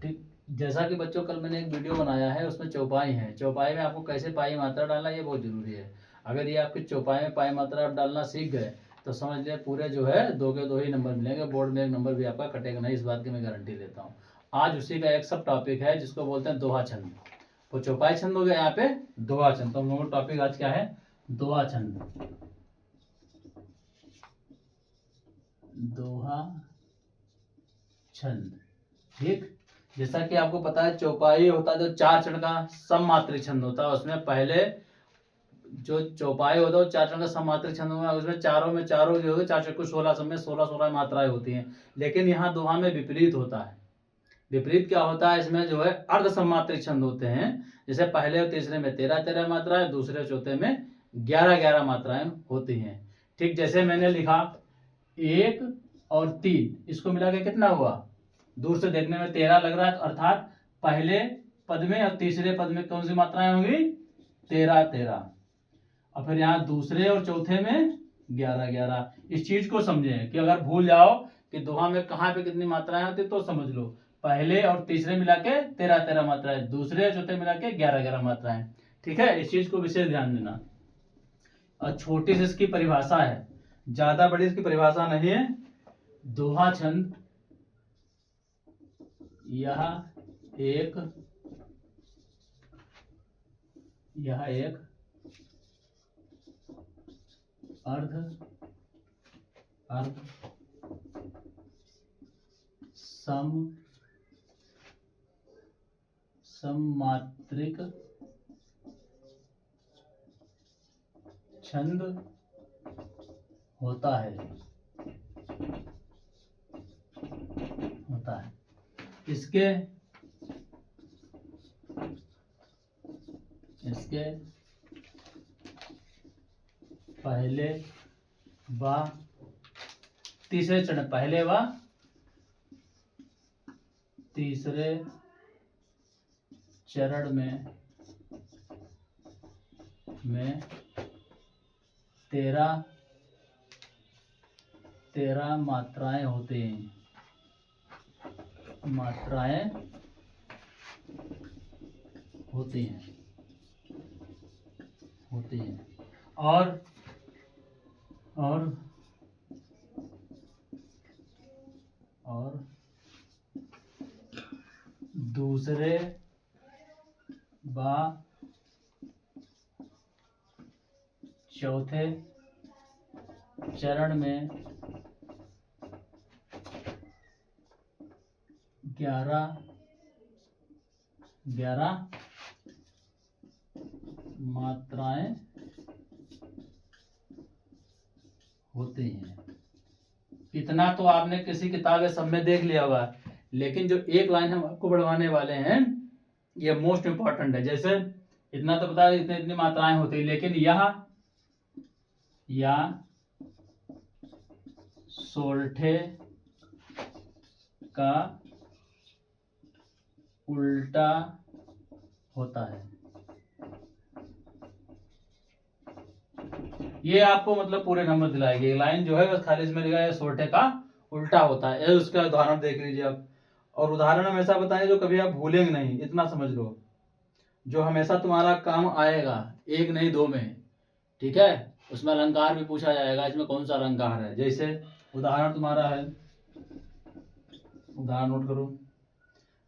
ठीक, जैसा कि बच्चों कल मैंने एक वीडियो बनाया है, उसमें चौपाई है। चौपाई में आपको कैसे पाई मात्रा डालना, ये बहुत जरूरी है। अगर ये आपकी चौपाई में पाई मात्रा आप डालना सीख गए तो समझ लिया पूरे जो है 2 के 2 ही नंबर मिलेंगे, बोर्ड में एक नंबर भी आपका कटेगा नहीं, इस बात की मैं गारंटी लेता हूँ। आज उसी का एक सब टॉपिक है जिसको बोलते हैं दोहा छंद। तो चौपाई छंद हो गया, यहाँ पे दोहा छंद। तो हम लोगों का टॉपिक आज क्या है? दोहा छंद। दोहा छंद, ठीक। जैसा कि आपको पता है चौपाई होता है जो 4 चरण का सममात्रिक छंद होता है, उसमें पहले जो चौपाई होता है वो 4 चरण का सममात्रिक छंद होगा, उसमें चारों जो होगा 4 चक्कू 16 सब में 16 मात्राएं होती हैं। लेकिन यहाँ दोहा में विपरीत होता है। विपरीत क्या होता है? इसमें जो है अर्ध सममात्रिक छंद होते हैं। जैसे पहले और तीसरे में 13 मात्राएं, दूसरे और चौथे में 11 मात्राएं होती हैं। ठीक, जैसे मैंने लिखा 1 और 3, इसको मिला के कितना हुआ? दूर से देखने में 13 लग रहा है, अर्थात पहले पद में और तीसरे पद में कौन सी मात्राएं होंगी? 13। और फिर यहाँ दूसरे और चौथे में 11। इस चीज को समझें कि अगर भूल जाओ कि दोहा में कहाँ पे कितनी मात्राएं होती तो समझ लो, पहले और तीसरे मिला के 13 मात्राएं, दूसरे और चौथे मिला के 11 मात्राएं। ठीक है, इस चीज को विशेष ध्यान देना। और छोटी सी इसकी परिभाषा है, ज्यादा बड़ी इसकी परिभाषा नहीं है। दोहा छंद यह एक अर्ध सममात्रिक छंद होता है। इसके पहले व तीसरे चरण, पहले व तीसरे चरण में 13 मात्राएं होती हैं। और दूसरे व चौथे चरण में 11 मात्राएं होती हैं। इतना तो आपने किसी किताब या सब में देख लिया होगा, लेकिन जो एक लाइन हम आपको बढ़वाने वाले हैं ये मोस्ट इंपॉर्टेंट है। जैसे इतना तो पता है इतनी मात्राएं होती है, लेकिन या सोरठे का उल्टा होता है। ये आपको मतलब पूरे नंबर दिलाएगी। लाइन जो है बस खाली इसमें लिखा है सोरठे का उल्टा होता है। ये उसका उदाहरण देख लीजिए आप। और उदाहरण हम ऐसा बताएं जो कभी आप भूलेंगे नहीं, इतना समझ लो, जो हमेशा तुम्हारा काम आएगा, 1 नहीं 2 में। ठीक है, उसमें अलंकार भी पूछा जाएगा, इसमें कौन सा अलंकार है। जैसे उदाहरण तुम्हारा है, उदाहरण नोट करो।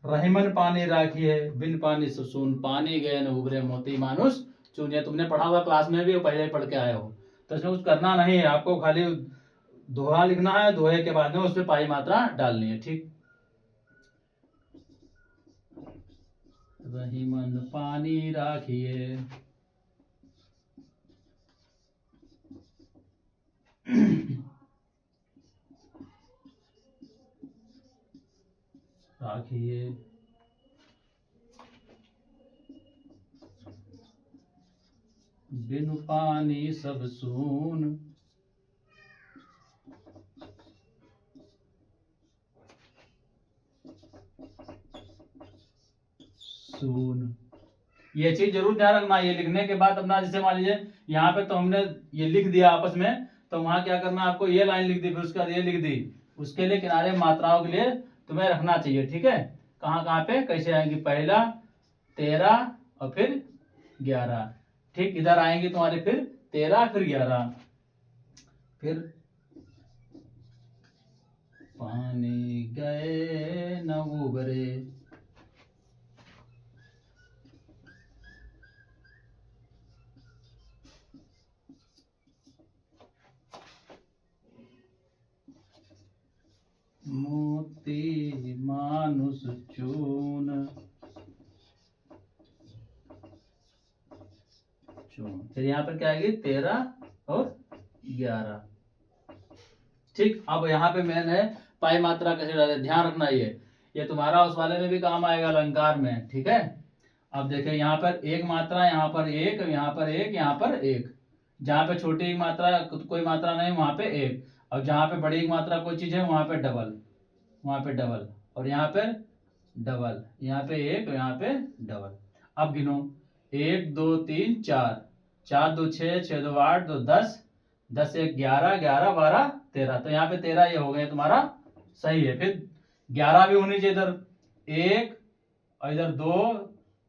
रहीमन पानी राखी है, बिन पानी सुसून, पानी गए न उबरे मोती मानुष चुनिया। तुमने पढ़ा हुआ क्लास में भी, पहले पढ़ के आए हो, तो इसमें कुछ करना नहीं है आपको, खाली दोहा लिखना है, दोहे के बाद में उसमें पाई मात्रा डालनी है। ठीक, रहीमन पानी राखिए, बिनु पानी सब सून, ये चीज जरूर ध्यान रखना। ये लिखने के बाद अपना, जैसे मान लीजिए यहाँ पे तो हमने ये लिख दिया आपस में, तो वहां क्या करना, आपको ये लाइन लिख दी, फिर उसके बाद ये लिख दी, उसके लिए किनारे मात्राओं के लिए तुम्हें रखना चाहिए। ठीक है, कहाँ कहाँ पे कैसे आएंगी, पहला 13 और फिर 11, ठीक इधर आएंगी तुम्हारे फिर 13 फिर 11, फिर पानी गए न उबरे, मोती मानुष चून चून, फिर यहाँ पर क्या आएगी 13 और 11, ठीक। अब यहाँ पे मेन है पाई मात्रा कैसे डाले, ध्यान रखना ये तुम्हारा उस वाले में भी काम आएगा अलंकार में, ठीक है। अब देखिए यहाँ पर एक मात्रा, यहाँ पर एक, यहाँ पर एक, यहाँ पर एक, जहाँ पे छोटी मात्रा कोई मात्रा नहीं वहां पे एक, और जहाँ पे बड़ी मात्रा कोई चीज है वहां पे डबल, वहां पे डबल, और यहाँ पे डबल, यहाँ पे एक, यहाँ पे डबल। अब गिनो 1 2 3 4, 4 2 6, 6 2 8, 2 10, 10 1 11, 11 12 13, तो यहाँ पे 13 ये हो गया तुम्हारा सही है। फिर 11 भी होनी चाहिए इधर, एक और इधर 2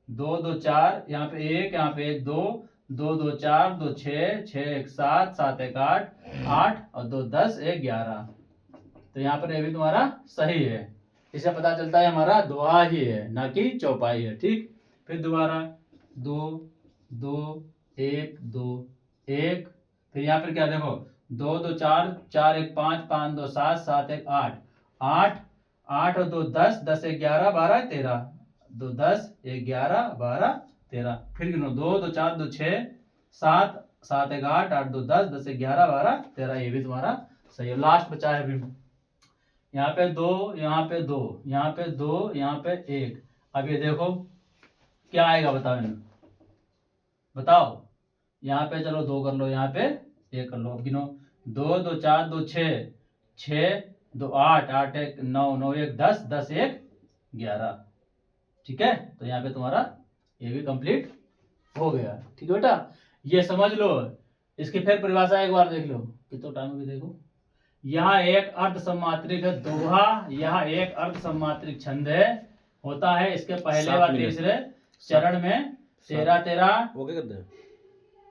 2 2 4, यहाँ पे एक, यहाँ पे एक 2 2 2 4, 2 6, 6 1 7, 7 1 8, 8 और 2 10, 1 11, तो यहाँ पर ये भी तुम्हारा सही है। इससे पता चलता है हमारा दोहा ही है ना कि चौपाई है, ठीक। फिर दोबारा 2 2 1 2 1, फिर यहाँ पर क्या देखो 2 2 4, 4 1 5, 5 2 7, 7 1 8, 8 8 और 2 10, 10 1 11, 12 13, 2 10 1 11 12 13, फिर गिनो 2 2 4, 2 6 7, 7 1 8, 8 2 10, 10 1 11 12 13, ये भी तुम्हारा सही है। लास्ट बचा है फिर यहाँ पे 2, यहाँ पे 2, यहाँ पे 2, यहाँ पे 1, अब ये देखो क्या आएगा बताओ इन्हें, बताओ। यहाँ पे चलो 2 कर लो, यहाँ पे 1 कर लो, अब गिनो 2 2 4, 2 6, 6 2 8, 8 1 9, 9 1 10, 10 1 11, ठीक है। तो यहाँ पे तुम्हारा ये भी कंप्लीट हो गया, ठीक है बेटा, ये समझ लो। इसकी फिर परिभाषा एक बार देख लो, कितना टाइम भी देखो। यहाँ एक अर्ध सम्मात्रिक है दोहा, यहाँ एक अर्ध सम्मात्रिक छंद है, होता है इसके पहले व तीसरे चरण में 13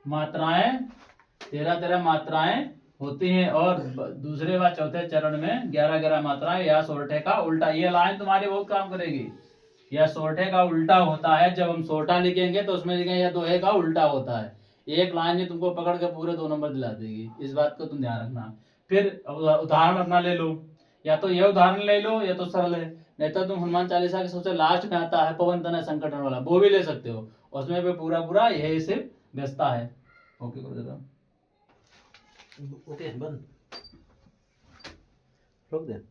मात्राएं, 13 मात्राएं होती हैं, और दूसरे व चौथे चरण में 11 मात्राएं। यह सोरठे का उल्टा, ये लाइन तुम्हारी बहुत काम करेगी। यह सोरठे का उल्टा होता है, जब हम सोरठा लिखेंगे तो उसमें लिखेंगे यह दोहे का उल्टा होता है। एक लाइन ही तुमको पकड़ के पूरे 2 नंबर दिला देगी, इस बात को तुम ध्यान रखना। फिर उदाहरण अपना ले लो, या तो ये उदाहरण ले लो या तो सरल है, नहीं तो तुम हनुमान चालीसा के सबसे लास्ट में आता है पवन तनय संकटहर वाला, वो भी ले सकते हो, उसमें भी पूरा पूरा यही सिर्फ व्यवस्था है। ओके कर देता हूँ, ओके बंद, रोक दे।